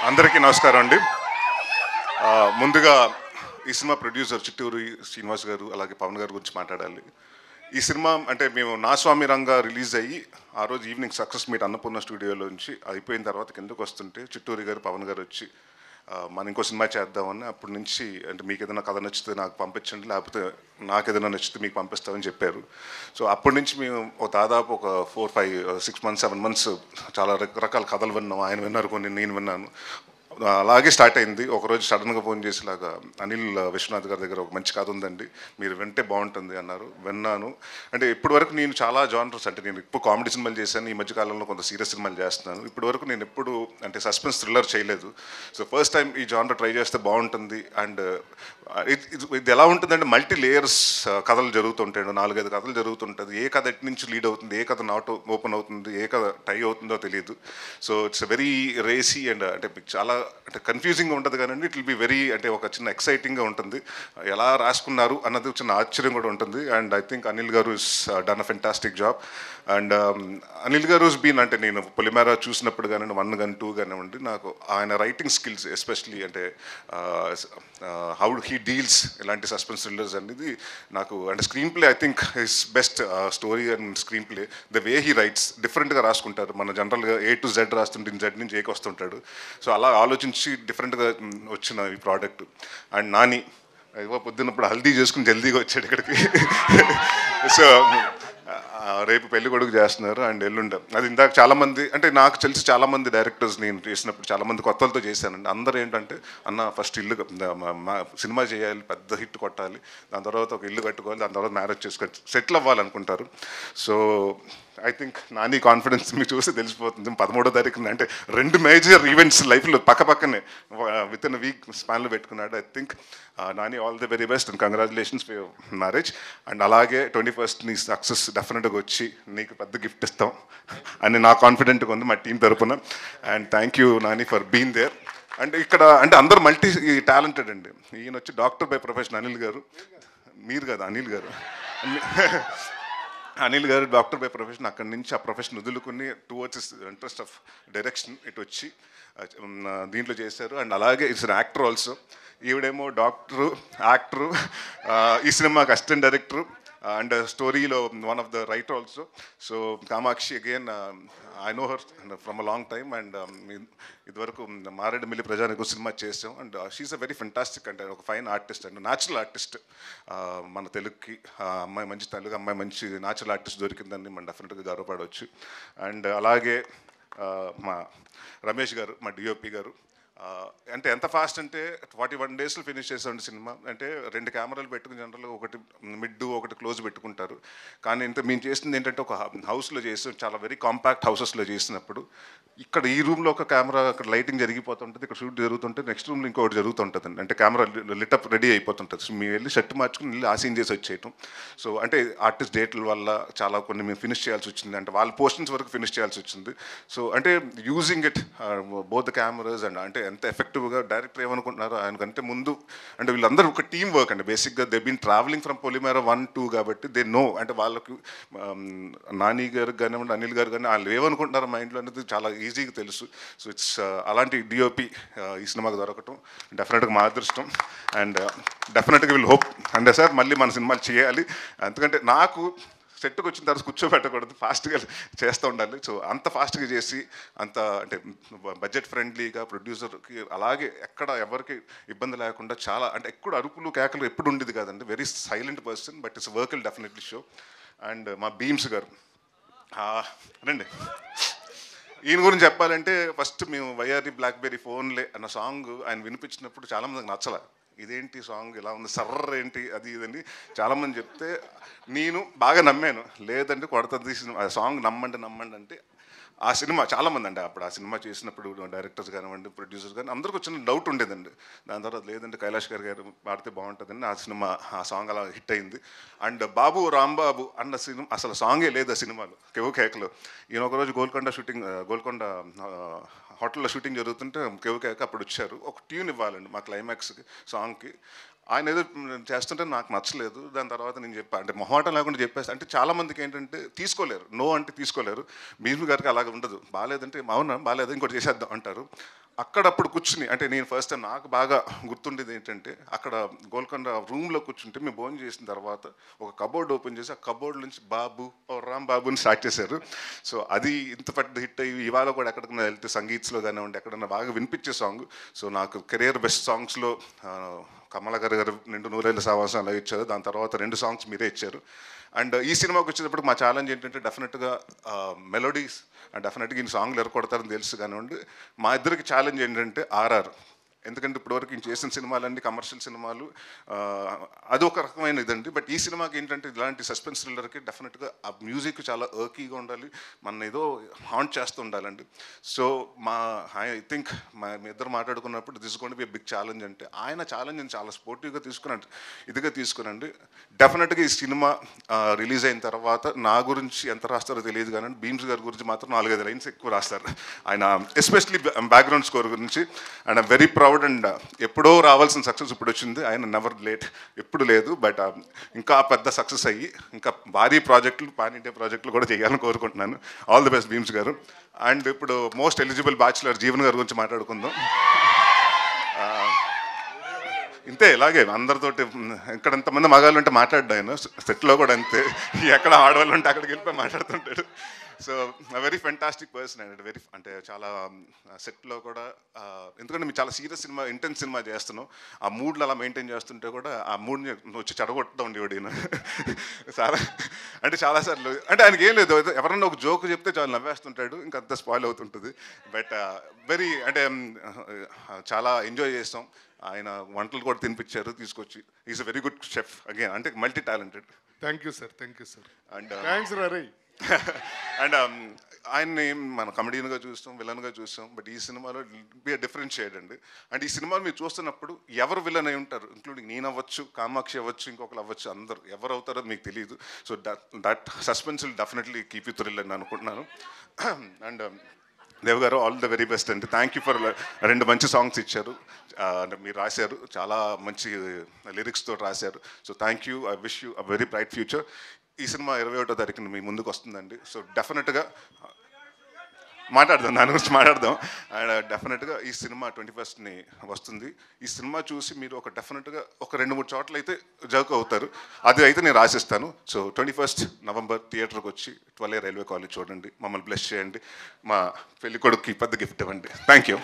అందరికీ నమస్కారం అండి. ముందుగా ఈ సినిమా ప్రొడ్యూసర్ చిట్టూరి శ్రీనివాస్ గారు అలాగే పవన్ గారి గురించి మాట్లాడాలి. ఈ సినిమా అంటే మేము నా స్వామి రంగా రిలీజ్ అయ్యి ఆ రోజు ఈవినింగ్ సక్సెస్ మీట్ అన్నపూర్ణ స్టూడియోలో నుంచి అయిపోయిన తర్వాత కిందకు వస్తుంటే చిట్టూరి గారు పవన్ గారు వచ్చి మనం ఇంకో సినిమా చేద్దామని అప్పటి నుంచి అంటే మీకు ఏదైనా కథ నచ్చితే నాకు పంపించండి, లేకపోతే నాకు ఏదైనా నచ్చితే మీకు పంపిస్తామని చెప్పారు. సో అప్పటి నుంచి మేము దాదాపు ఒక 4-5-6 months 7 months చాలా రకరకాల కథలు విన్నాం. ఆయన విన్నారు, కొన్ని నేను విన్నాను. అలాగే స్టార్ట్ అయింది. ఒకరోజు సడన్గా ఫోన్ చేసేలాగా అనిల్ విశ్వనాథ్ గారి దగ్గర ఒక మంచి కథ ఉందండి, మీరు వింటే బాగుంటుంది అన్నారు. విన్నాను. అంటే ఇప్పటి వరకు నేను చాలా జానర్స్, అంటే నేను ఇప్పుడు కామెడీ సినిమాలు చేశాను, ఈ మధ్యకాలంలో కొంత సీరియస్ సినిమాలు చేస్తున్నాను. ఇప్పటి వరకు నేను ఎప్పుడు అంటే సస్పెన్స్ థ్రిల్లర్ చేయలేదు. సో ఫస్ట్ టైం ఈ జానర్ ట్రై చేస్తే బాగుంటుంది. అండ్ ఇది ఎలా ఉంటుందంటే మల్టీ లేయర్స్ కథలు జరుగుతుంటాయి, 4-5 కథలు జరుగుతుంటుంది. ఏ కథ ఎటు నుంచి లీడ్ అవుతుంది, ఏ కథ నాట్ ఓపెన్ అవుతుంది, ఏ కథ టై అవుతుందో తెలియదు. So it's very racy and అంటే చాలా అంటే కన్ఫ్యూజింగ్గా ఉంటుంది, కానీ ఇట్ విల్ బి వెరీ అంటే ఒక చిన్న ఎక్సైటింగ్గా ఉంటుంది. ఎలా రాసుకున్నారు అన్నది చిన్న ఆశ్చర్యం కూడా ఉంటుంది. అండ్ ఐ థింక్ అనిల్ గారు is done a fantastic job. And Anil గారు బీన్ అంటే నేను పొలిమేర చూసినప్పుడు కానివ్వండి, 1 కానీ 2 కానివ్వండి, నాకు ఆయన రైటింగ్ స్కిల్స్ ఎస్పెషలీ అంటే హౌ హీ డీల్స్ ఇలాంటి సస్పెన్స్ థ్రిల్లర్స్ అనేది నాకు అంటే screen play I think his best story and screen play. The way he writes డిఫరెంట్గా రాసుకుంటారు. మన జనరల్గా A to Z రాస్తుంటే Z నుంచి Aకి వస్తుంటాడు. సో అలా ఆలోచించి డిఫరెంట్గా వచ్చిన ఈ ప్రోడక్ట్. అండ్ నాని ఏవో పొద్దున్నప్పుడు హల్దీ చేసుకుని జల్దీగా వచ్చాడు ఇక్కడికి. సో రేపు పెళ్లి కొడుకు చేస్తున్నారు అండ్ ఎల్లుండ అది. ఇందాక చాలామంది అంటే నాకు తెలిసి చాలామంది డైరెక్టర్స్ నేను చేసినప్పుడు చాలామంది కొత్తలతో చేశానండి. అందరూ ఏంటంటే అన్న ఫస్ట్ ఇల్లు సినిమా చేయాలి, పెద్ద హిట్ కొట్టాలి, దాని తర్వాత ఒక ఇల్లు కట్టుకోవాలి, దాని తర్వాత మ్యారేజ్ చేసుకొని సెటిల్ అవ్వాలనుకుంటారు. So I think Nani confidence మీకు చూస్తే తెలిసిపోతుంది. 13వ తారీఖున అంటే 2 మేజర్ ఈవెంట్స్ లైఫ్లో పక్కనే విత్ ఇన్ వీక్ స్పాన్లో పెట్టుకున్నాడు. I think Nani all the very best and congratulations for your marriage. And అలాగే 21st నీ సక్సెస్ డెఫినెట్గా వచ్చి నీకు పెద్ద గిఫ్ట్ ఇస్తాం అని నా కాన్ఫిడెంట్గా ఉంది మా టీం తరపున. And thank you Nani for being there. And ఇక్కడ అంటే అందరూ మల్టీ టాలెంటెడ్ అండి. ఈయన వచ్చి డాక్టర్ బై ప్రొఫెషన్ అనిల్ గారు, మీరు కదా అనిల్ గారు, అనిల్ గారు డాక్టర్ బై ప్రొఫెషన్. అక్కడి నుంచి ఆ ప్రొఫెషన్ వదులుకుని టువర్డ్స్ ఇంట్రెస్ట్ ఆఫ్ డైరెక్షన్ ఇటు వచ్చి దీంట్లో చేశారు. అండ్ అలాగే ఇట్స్ యాక్టర్ ఆల్సో. ఈవిడేమో డాక్టరు, యాక్టరు, ఈ సినిమాకి అసిస్టెంట్ డైరెక్టరు అండ్ స్టోరీలో one of the writer also. So Kamakshi again I know her from a long time. And ఇదివరకు మారేడుమిల్లి ప్రజానికి సినిమా చేసాం. And she is a very fantastic అంటే ఒక fine artist and natural artist. మన తెలుగుకి అమ్మాయి మంచి తెలుగు అమ్మాయి మంచి న్యాచురల్ ఆర్టిస్ట్ దొరికిందని మనం డెఫినెట్గా గర్వపడవచ్చు. అండ్ అలాగే మా రమేష్ గారు, మా డిఓపి గారు, అంటే ఎంత ఫాస్ట్ అంటే 41 daysలో ఫినిష్ చేసామండి సినిమా. అంటే 2 కెమెరాలు పెట్టుకుని జనరల్గా ఒకటి మిడ్ ఒకటి క్లోజ్ పెట్టుకుంటారు, కానీ మేము చేసింది ఏంటంటే ఒక హౌస్లో చేసాం. చాలా వెరీ కాంపాక్ట్ హౌసెస్లో చేసినప్పుడు ఇక్కడ ఈ రూమ్లో ఒక కెమెరా, అక్కడ లైటింగ్ జరిగిపోతుంటుంది, ఇక్కడ షూట్ జరుగుతుంటే నెక్స్ట్ రూమ్లో ఇంకొకటి జరుగుతుంటుంది. అంటే కెమెరా లిటప్ రెడీ అయిపోతుంటుంది. సో మేము వెళ్ళి షర్ట్ మార్చుకుని వెళ్ళి ఆ సీన్ చేసి వచ్చేయటం. సో అంటే ఆర్టిస్ట్ డేట్ల వల్ల చాలా కొన్ని మేము ఫినిష్ చేయాల్సి వచ్చింది, అంటే వాళ్ళ పోర్షన్స్ వరకు ఫినిష్ చేయాల్సి వచ్చింది. సో అంటే using it both the cameras and అంటే ఎంత ఎఫెక్టివ్గా డైరెక్టర్ ఏమనుకుంటున్నారో ఆయనకంటే ముందు అంటే వీళ్ళందరూ ఒక టీమ్ వర్క్ అండి. బేసిక్గా దే బీన్ ట్రావెలింగ్ ఫ్రమ్ పొలిమేర 1-2 కాబట్టి దే నో. అంటే వాళ్ళకి నాని గారు కానివ్వండి, అనిల్ గారు కానీ వాళ్ళు ఏమనుకుంటున్నారు మైండ్లో అనేది చాలా ఈజీగా తెలుసు. సో ఇట్స్ అలాంటి డిఓపి ఈ సినిమాకి దొరకటం డెఫినెట్గా మా అదృష్టం. అండ్ డెఫినెట్గా విల్ హోప్ అంటే సార్ మళ్ళీ మన సినిమాలు చేయాలి. ఎందుకంటే నాకు సెట్కి వచ్చిన తర్వాత కూర్చోబెట్టకూడదు, ఫాస్ట్గా చేస్తూ ఉండాలి. సో అంత ఫాస్ట్గా చేసి అంత అంటే బడ్జెట్ ఫ్రెండ్లీగా ప్రొడ్యూసర్కి అలాగే ఎక్కడ ఎవరికి ఇబ్బంది లేకుండా చాలా అంటే ఎక్కడ అరుపులు కేకలు ఎప్పుడు ఉండేది కాదండి. Very silent person but it's work will definitely show. And మా భీమ్స్ గారు రండి. ఈయన గురించి చెప్పాలంటే ఫస్ట్ మేము వైఆర్డి బ్లాక్బెర్రీ ఫోన్లే అన్న సాంగ్ ఆయన వినిపించినప్పుడు చాలామందికి నచ్చలే. ఇదేంటి సాంగ్ ఇలా ఉంది, సర్ర ఏంటి అది ఇదని చాలామంది చెప్తే నేను బాగా నమ్మాను. లేదంటే కొడతది ఆ సాంగ్, నమ్మండి అంటే ఆ సినిమా చాలామంది అండి అప్పుడు ఆ సినిమా చేసినప్పుడు డైరెక్టర్స్ కానివ్వండి, ప్రొడ్యూసర్స్ కానీ అందరికి వచ్చిన డౌట్ ఉండేదండి. దాని తర్వాత లేదంటే కైలాష్ గారు పాడితే బాగుంటుందని ఆ సినిమా ఆ సాంగ్ అలా హిట్ అయింది. అండ్ బాబు రాంబాబు అన్న సినిమా అసలు సాంగే లేదు ఆ సినిమాలో, కేవు కేకలో. ఈయన ఒకరోజు గోల్కొండ హోటల్లో షూటింగ్ జరుగుతుంటే కేవు కేక అప్పుడు వచ్చారు. ఒక ట్యూన్ ఇవ్వాలండి మా క్లైమాక్స్కి సాంగ్కి. ఆయన ఏదో చేస్తుంటే నాకు నచ్చలేదు. దాని తర్వాత నేను చెప్పాను, అంటే మొహమాటం లేకుండా చెప్పేసి. అంటే చాలామందికి ఏంటంటే తీసుకోలేరు, నో అంటే తీసుకోలేరు. భీష్మ గారికి అలాగ ఉండదు. బాగాలేదంటే అవునా బాగాలేదు ఇంకోటి చేసేద్దాం అంటారు. అక్కడప్పుడు కూర్చుని అంటే నేను ఫస్ట్ టైం నాకు బాగా గుర్తుండేది ఏంటంటే అక్కడ గోల్కొండ రూమ్లో కూర్చుంటే మేము భోజనం చేసిన తర్వాత ఒక కబోర్డ్ ఓపెన్ చేసి ఆ కబోర్డ్ నుంచి బాబు ఓ రామ్ బాబుని స్టార్ట్ చేశారు. సో అది ఇంత పెద్ద హిట్ అయ్యి ఇవాళ కూడా ఎక్కడికైనా వెళ్తే సంగీత్స్లో కానివ్వండి ఎక్కడన్నా బాగా వినిపించే సాంగ్. సో నాకు కెరియర్ బెస్ట్ సాంగ్స్లో కమలాకర్ గారు నిండు నూరేళ్ళ సావాసం అలా ఇచ్చారు. దాని తర్వాత 2 సాంగ్స్ మీరే ఇచ్చారు. అండ్ ఈ సినిమాకి వచ్చేటప్పుడు మా ఛాలెంజ్ ఏంటంటే డెఫినెట్గా మెలోడీస్ అండ్ డెఫినెట్గా ఈ సాంగ్లు ఎరకొడతారని తెలుసు కానివ్వండి. మా ఇద్దరికి ఛాలెంజ్ ఏంటంటే ఆర్ఆర్. ఎందుకంటే ఇప్పటివరకు ఈయన చేసిన సినిమాలన్నీ కమర్షియల్ సినిమాలు, అది ఒక రకమైన ఇదండి. బట్ ఈ సినిమాకి ఏంటంటే ఇలాంటి సస్పెన్స్ థ్రిల్లర్కి డెఫినెట్గా ఆ మ్యూజిక్ చాలా ఎర్కీగా ఉండాలి, మన ఏదో హాంట్ చేస్తూ ఉండాలండి. సో ఐ థింక్ మీ ఇద్దరు మాట్లాడుకున్నప్పుడు this going to be a big challenge. అంటే ఆయన ఛాలెంజ్ని చాలా స్పోర్టివ్గా తీసుకున్నాడు, ఇదిగా తీసుకునండి. డెఫినెట్గా ఈ సినిమా రిలీజ్ అయిన తర్వాత నా గురించి ఎంత రాస్తారో తెలియదు కానీ భీమ్స్ గారి గురించి మాత్రం 4-5 లైన్స్ ఎక్కువ రాస్తారు ఆయన, ఎస్పెషలీ బ్యాక్గ్రౌండ్ స్కోర్ గురించి. And I'm very proud. And ఎప్పుడో రావాల్సిన సక్సెస్ ఇప్పుడు వచ్చింది, ఆయన నెవర్ లేట్, ఎప్పుడు లేదు. బట్ ఇంకా పెద్ద సక్సెస్ అయ్యి ఇంకా భారీ ప్రాజెక్టులు, పాన్ ఇండియా ప్రాజెక్టులు కూడా చేయాలని కోరుకుంటున్నాను. ఆల్ ది బెస్ట్ భీమ్స్ గారు. అండ్ ఇప్పుడు మోస్ట్ ఎలిజిబుల్ బ్యాచులర్ జీవన్ గారి గురించి మాట్లాడుకుందాం. ఇంతే ఇలాగే అందరితోటి ఇక్కడ ఎంతమంది మగాళ్ళు ఉంటే మాట్లాడ్డా ఆయన, సెట్లో కూడా అంతే, ఎక్కడ ఆడవాళ్ళు ఉంటే అక్కడికి వెళ్ళిపోయి మాట్లాడుతుంటాడు. So very fantastic person and very అంటే చాలా సెట్లో కూడా, ఎందుకంటే మీరు చాలా సీరియస్ సినిమా, ఇంటెన్స్ సినిమా చేస్తున్నాం, ఆ మూడ్లు అలా మెయింటైన్ చేస్తుంటే కూడా ఆ మూడ్ని వచ్చి చెడగొట్టడం ఉండేవాడు ఈయన. చాలా అంటే చాలాసార్లు అంటే ఆయనకి ఏం లేదు, ఎవరన్నా ఒక జోక్ చెప్తే చాలా నవ్వేస్తుంటాడు, ఇంకంత స్పాయిల్ అవుతుంటుంది. బట్ వెరీ అంటే చాలా ఎంజాయ్ చేస్తాం. ఆయన వంటలు కూడా తినిపించారు తీసుకొచ్చి. Is a very good chef again, అంటే multi talented. Thank you sir, thank you sir. And thanks Rai. And ఆయన్ని మనం కమెడియన్గా చూస్తాం, విలన్గా చూస్తాం, బట్ ఈ సినిమాలో బి డిఫరెంట్ షేడ్ అండి. అండ్ ఈ సినిమాలు మీరు చూస్తున్నప్పుడు ఎవరు విలన్ అయి ఉంటారు, ఇంక్లూడింగ్ నేను అవ్వచ్చు, కామాక్షి అవ్వచ్చు, ఇంకొకరు అవ్వచ్చు, అందరు ఎవరు అవుతారో మీకు తెలియదు. So that suspense will definitely keep you thrill అని అనుకుంటున్నాను. అండ్ దేవ్ గారు ఆల్ ద వెరీ బెస్ట్ అండి. థ్యాంక్ యూ ఫర్ 2 మంచి సాంగ్స్ ఇచ్చారు, అంటే మీరు రాశారు, చాలా మంచి లిరిక్స్తో రాశారు. So thank you. I wish you a very bright future. ఈ సినిమా 21వ తారీఖున మీ ముందుకు వస్తుందండి. సో డెఫినెట్గా మాట్లాడదాం, దాని గురించి మాట్లాడదాం. అండ్ డెఫినెట్గా ఈ సినిమా 21ని వస్తుంది. ఈ సినిమా చూసి మీరు డెఫినెట్గా ఒక 2-3 చోట్ల అయితే జర్క్ అవుతారు, అది అయితే నేను రాసిస్తాను. సో 21 నవంబర్ థియేటర్కి వచ్చి 12 రైల్వే కాలేజ్ చూడండి, మమ్మల్ని బ్లెస్ చేయండి, మా పెళ్ళికొడుకుకి పెద్ద గిఫ్ట్ ఇవ్వండి. Thank you.